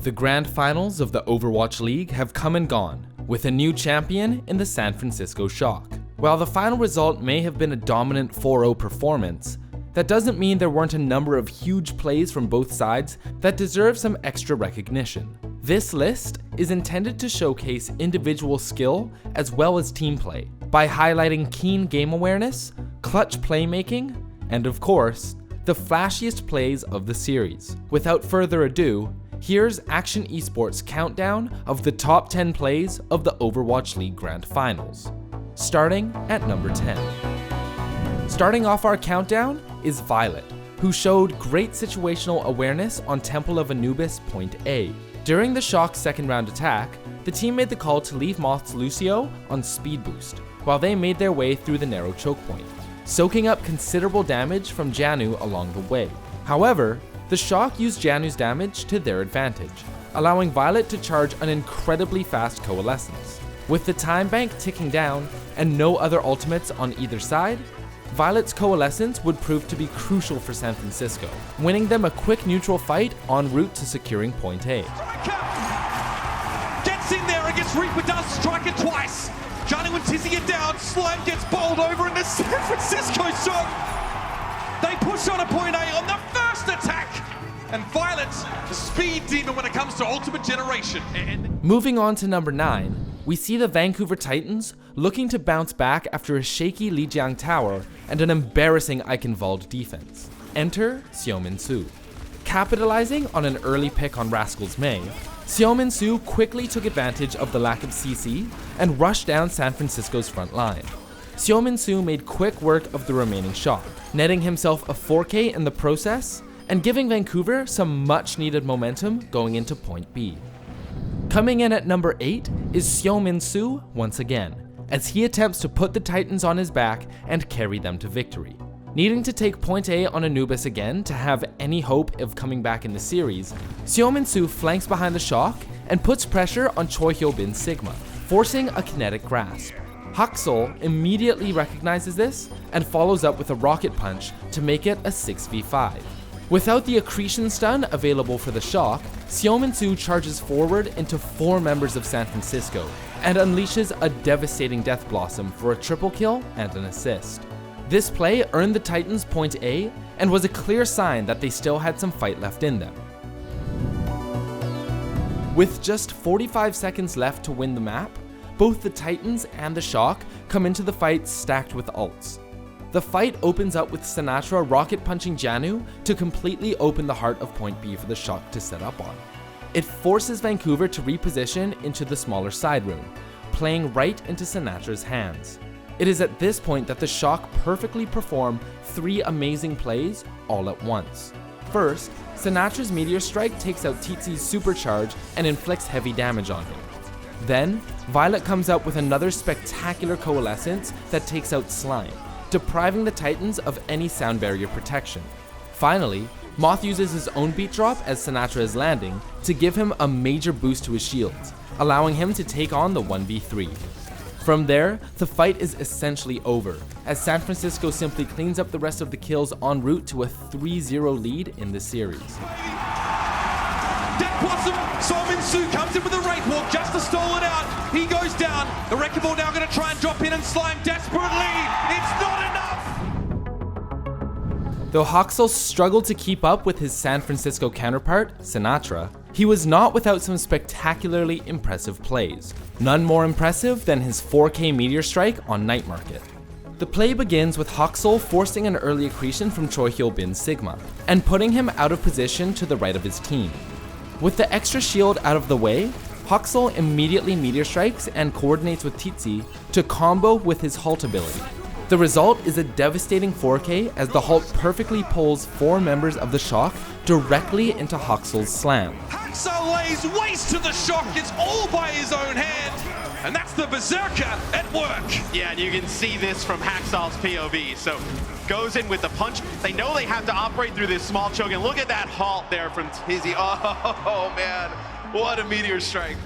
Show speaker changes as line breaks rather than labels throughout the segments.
The Grand Finals of the Overwatch League have come and gone, with a new champion in the San Francisco Shock. While the final result may have been a dominant 4-0 performance, that doesn't mean there weren't a number of huge plays from both sides that deserve some extra recognition. This list is intended to showcase individual skill as well as team play, by highlighting keen game awareness, clutch playmaking, and of course, the flashiest plays of the series. Without further ado, here's Akshon Esports' countdown of the top 10 plays of the Overwatch League Grand Finals, starting at number 10. Starting off our countdown is Violet, who showed great situational awareness on Temple of Anubis Point A. During the Shock's second round attack, the team made the call to leave Moth's Lucio on speed boost, while they made their way through the narrow choke point, soaking up considerable damage from Janu along the way. However, the Shock used Janu's damage to their advantage, allowing Violet to charge an incredibly fast coalescence. With the time bank ticking down and no other ultimates on either side, Violet's coalescence would prove to be crucial for San Francisco, winning them a quick neutral fight en route to securing Point A.
Gets in there against Reaper, does strike it twice. Janu and Tizzy it down, Slime gets bowled over in the San Francisco Shock. They push on a Point A on the first attack. And Violet's the speed demon when it comes to ultimate generation.
Moving on to number 9, we see the Vancouver Titans looking to bounce back after a shaky Lijiang Tower and an embarrassing Eichenwald defense. Enter Xiaomin Su. Capitalizing on an early pick on Rascal's May, Xiaomin Su quickly took advantage of the lack of CC and rushed down San Francisco's front line. Xiaomin Su made quick work of the remaining Shock, netting himself a 4K in the process and giving Vancouver some much needed momentum going into Point B. Coming in at number 8 is Xiaomin Su once again, as he attempts to put the Titans on his back and carry them to victory. Needing to take Point A on Anubis again to have any hope of coming back in the series, Xiaomin Su flanks behind the Shock and puts pressure on Choi Hyobin's Sigma, forcing a kinetic grasp. Haksol immediately recognizes this and follows up with a rocket punch to make it a 6v5. Without the accretion stun available for the Shock, Xiaomin Su charges forward into 4 members of San Francisco and unleashes a devastating Death Blossom for a triple kill and an assist. This play earned the Titans Point A and was a clear sign that they still had some fight left in them. With just 45 seconds left to win the map, both the Titans and the Shock come into the fight stacked with ults. The fight opens up with Sinatra rocket punching Janu to completely open the heart of Point B for the Shock to set up on. It forces Vancouver to reposition into the smaller side room, playing right into Sinatra's hands. It is at this point that the Shock perfectly perform 3 amazing plays all at once. First, Sinatra's Meteor Strike takes out Tzi's supercharge and inflicts heavy damage on him. Then, Violet comes up with another spectacular coalescence that takes out Slime, depriving the Titans of any sound barrier protection. Finally, Moth uses his own beat drop as Sinatra is landing to give him a major boost to his shields, allowing him to take on the 1v3. From there, the fight is essentially over, as San Francisco simply cleans up the rest of the kills en route to a 3-0 lead in the series.
Death Blossom, Xiaomin Su comes in with a Wraith Walk just to stall it out. He goes down. The Wrecking Ball now going to try and drop in and Slime desperately. It's not enough!
Though Haksol struggled to keep up with his San Francisco counterpart, Sinatra, he was not without some spectacularly impressive plays. None more impressive than his 4K Meteor Strike on Night Market. The play begins with Haksol forcing an early accretion from Choi Hyobin's Sigma, and putting him out of position to the right of his team. With the extra shield out of the way, Haksol immediately Meteor Strikes and coordinates with Tzi to combo with his Halt ability. The result is a devastating 4K as the Halt perfectly pulls 4 members of the Shock directly into Haksol's slam.
Haksol lays waste to the Shock, it's all by his own hand, and that's the Berserker at work.
Yeah, and you can see this from Haksol's POV, so goes in with the punch. They know they have to operate through this small choke, and look at that Halt there from Tizzy. Oh man, what a Meteor Strike.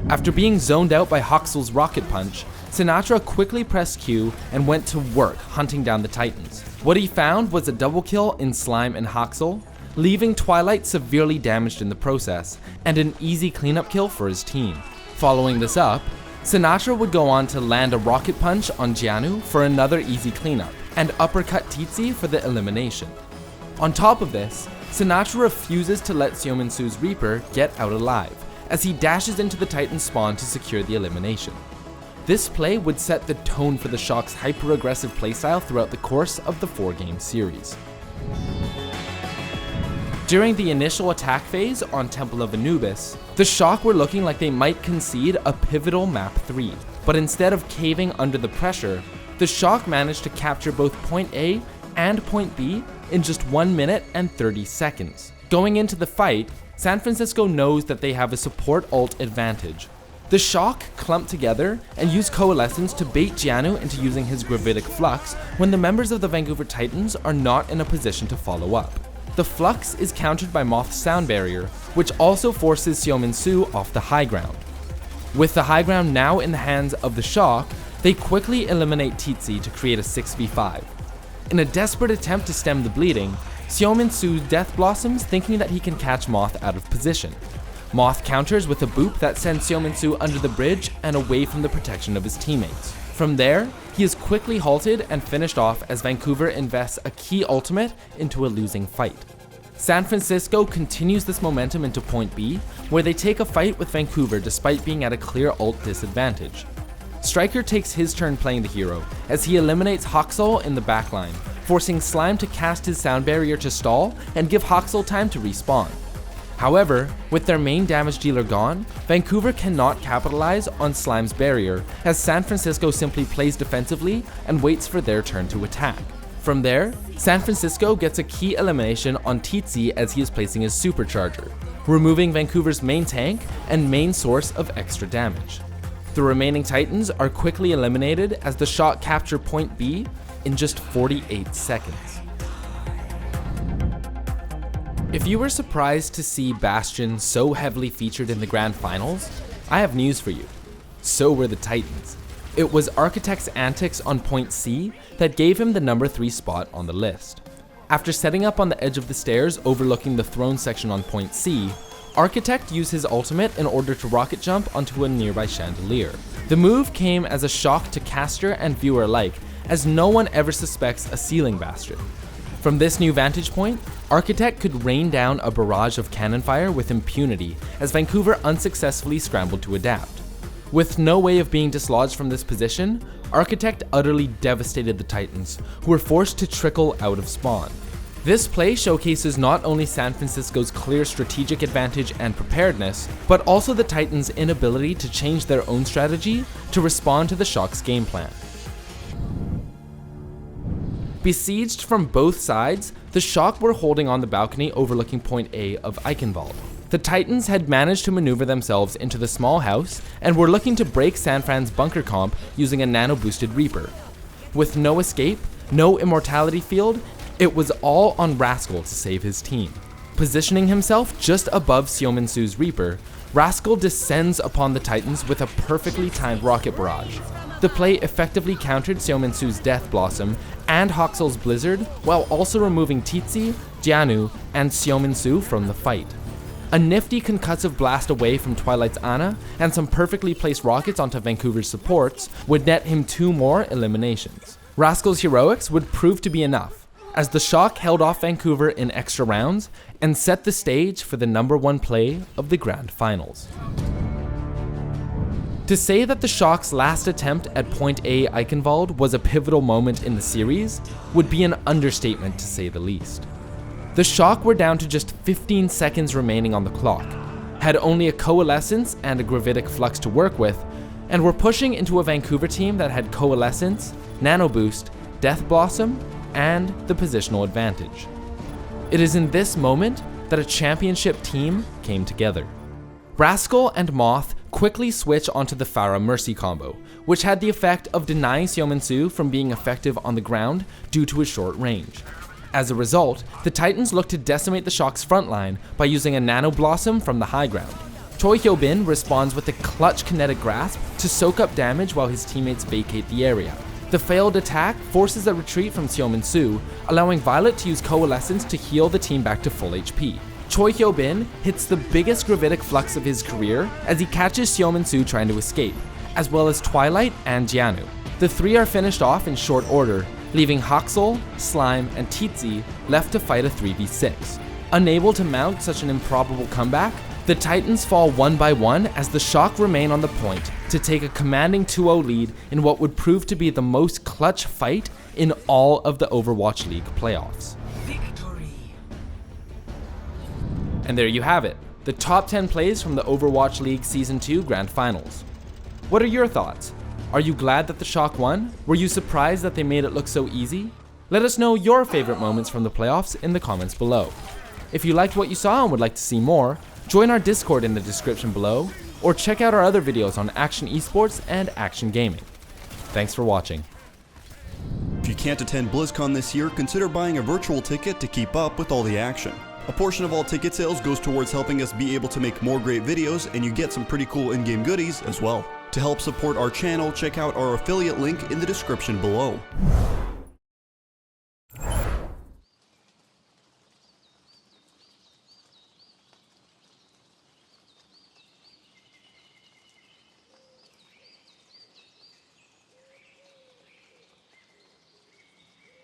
After being zoned out by Haksol's rocket punch, Sinatra quickly pressed Q and went to work hunting down the Titans. What he found was a double kill in Slime and Haksol, leaving Twilight severely damaged in the process, and an easy cleanup kill for his team. Following this up, Sinatra would go on to land a rocket punch on Jianu for another easy cleanup, and uppercut Tizzy for the elimination. On top of this, Sinatra refuses to let Xiuminsu's Reaper get out alive, as he dashes into the Titan spawn to secure the elimination. This play would set the tone for the Shock's hyper-aggressive playstyle throughout the course of the 4-game series. During the initial attack phase on Temple of Anubis, the Shock were looking like they might concede a pivotal map 3, but instead of caving under the pressure, the Shock managed to capture both point A and point B in just 1 minute and 30 seconds. Going into the fight, San Francisco knows that they have a support ult advantage. The Shock clump together and use Coalescence to bait Jianu into using his Gravitic Flux when the members of the Vancouver Titans are not in a position to follow up. The Flux is countered by Moth's Sound Barrier, which also forces Xiuminsu off the high ground. With the high ground now in the hands of the Shock, they quickly eliminate Tizzy to create a 6v5. In a desperate attempt to stem the bleeding, Xiuminsu Death Blossoms thinking that he can catch Moth out of position. Moth counters with a boop that sends Xiuminsu under the bridge and away from the protection of his teammates. From there, he is quickly halted and finished off as Vancouver invests a key ultimate into a losing fight. San Francisco continues this momentum into point B, where they take a fight with Vancouver despite being at a clear ult disadvantage. Striker takes his turn playing the hero, as he eliminates Hoxel in the backline, forcing Slime to cast his sound barrier to stall and give Hoxel time to respawn. However, with their main damage dealer gone, Vancouver cannot capitalize on Slime's barrier, as San Francisco simply plays defensively and waits for their turn to attack. From there, San Francisco gets a key elimination on Tizzy as he is placing his supercharger, removing Vancouver's main tank and main source of extra damage. The remaining Titans are quickly eliminated as the Shock capture point B in just 48 seconds. If you were surprised to see Bastion so heavily featured in the Grand Finals, I have news for you. So were the Titans. It was Architect's antics on point C that gave him the number 3 spot on the list. After setting up on the edge of the stairs overlooking the throne section on point C, Architect used his ultimate in order to rocket jump onto a nearby chandelier. The move came as a shock to caster and viewer alike, as no one ever suspects a ceiling Bastion. From this new vantage point, Architect could rain down a barrage of cannon fire with impunity as Vancouver unsuccessfully scrambled to adapt. With no way of being dislodged from this position, Architect utterly devastated the Titans, who were forced to trickle out of spawn. This play showcases not only San Francisco's clear strategic advantage and preparedness, but also the Titans' inability to change their own strategy to respond to the Shock's game plan. Besieged from both sides, the Shock were holding on the balcony overlooking point A of Eichenwald. The Titans had managed to maneuver themselves into the small house and were looking to break San Fran's bunker comp using a nano-boosted Reaper. With no escape, no immortality field, it was all on Rascal to save his team. Positioning himself just above Xiuminsu's Reaper, Rascal descends upon the Titans with a perfectly timed rocket barrage. The play effectively countered Xiuminsu's Death Blossom and Hoxel's Blizzard, while also removing Tizzy, Jianu, and Xiuminsu from the fight. A nifty concussive blast away from Twilight's Ana and some perfectly placed rockets onto Vancouver's supports would net him 2 more eliminations. Rascal's heroics would prove to be enough, as the Shock held off Vancouver in extra rounds and set the stage for the number 1 play of the Grand Finals. To say that the Shock's last attempt at point A Eichenwald was a pivotal moment in the series would be an understatement to say the least. The Shock were down to just 15 seconds remaining on the clock, had only a Coalescence and a Gravitic Flux to work with, and were pushing into a Vancouver team that had Coalescence, Nano Boost, Death Blossom, and the positional advantage. It is in this moment that a championship team came together. Rascal and Moth quickly switch onto the Pharah Mercy combo, which had the effect of denying Xiuminsu from being effective on the ground due to his short range. As a result, the Titans look to decimate the Shock's frontline by using a Nano Blossom from the high ground. Choi Hyobin responds with a clutch kinetic grasp to soak up damage while his teammates vacate the area. The failed attack forces a retreat from Xiaominsu, allowing Violet to use Coalescence to heal the team back to full HP. Choi Hyobin hits the biggest gravitic flux of his career as he catches Xiaominsu trying to escape, as well as Twilight and Jianu. The three are finished off in short order, leaving Haksol, Slime, and Tizzy left to fight a 3v6. Unable to mount such an improbable comeback, the Titans fall one by one as the Shock remain on the point to take a commanding 2-0 lead in what would prove to be the most clutch fight in all of the Overwatch League playoffs. Victory. And there you have it, the top 10 plays from the Overwatch League Season 2 Grand Finals. What are your thoughts? Are you glad that the Shock won? Were you surprised that they made it look so easy? Let us know your favorite moments from the playoffs in the comments below. If you liked what you saw and would like to see more, join our Discord in the description below, or check out our other videos on Akshon Esports and Akshon Gaming. Thanks for watching.
If you can't attend BlizzCon this year, consider buying a virtual ticket to keep up with all the action. A portion of all ticket sales goes towards helping us be able to make more great videos, and you get some pretty cool in-game goodies as well. To help support our channel, check out our affiliate link in the description below.